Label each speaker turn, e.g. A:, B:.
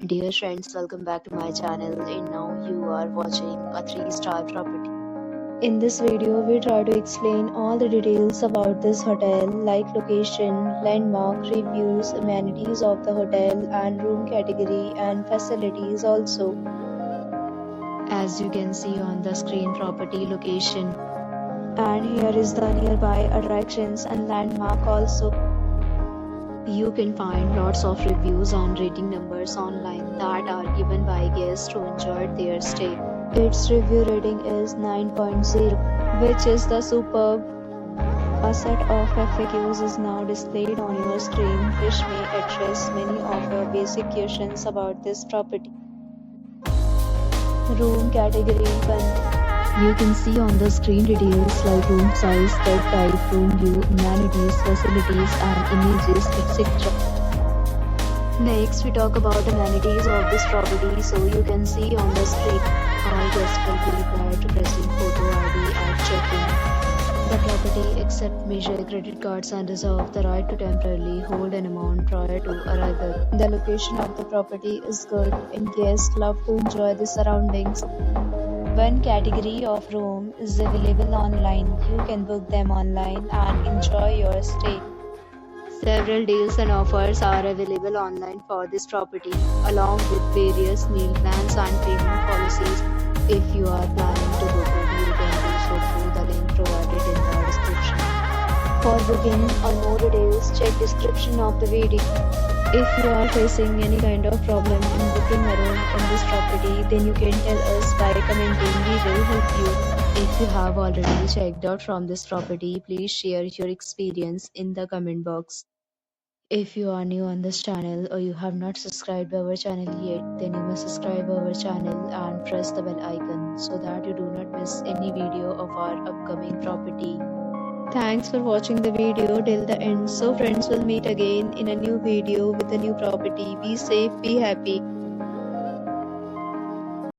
A: Dear friends, welcome back to my channel, and now you are watching a 3-star property. In this video, we try to explain all the details about this hotel like location, landmark, reviews, amenities of the hotel and room category and facilities also. As you can see on the screen, property location. And here is the nearby attractions and landmark also. You can find lots of reviews and rating numbers online that are given by guests who enjoyed their stay. Its review rating is 9.0, which is the superb. A set of FAQs is now displayed on your screen, which may address many of your basic questions about this property. Room category 1. You can see on the screen details like room size, bed type, room view, amenities, facilities and images, etc. Next, we talk about amenities of this property. So you can see on the screen, all guests will be required to present photo ID at check-in. The property accepts major credit cards and reserves the right to temporarily hold an amount prior to arrival. The location of the property is good and guests love to enjoy the surroundings. One category of room is available online. You can book them online and enjoy your stay. Several deals and offers are available online for this property, along with various meal plans and payment policies. If you are planning to book it, you can do so through the link provided in the description. For booking or more details, check description of the video. If you are facing any kind of problem in booking a room in this property, then you can tell us by commenting. We will help you. If you have already checked out from this property, please share your experience in the comment box. If you are new on this channel or you have not subscribed our channel yet, then you must subscribe our channel and press the bell icon so that you do not miss any video of our upcoming property. Thanks for watching the video till the end. So friends, will meet again in a new video with a new property. Be safe, be happy.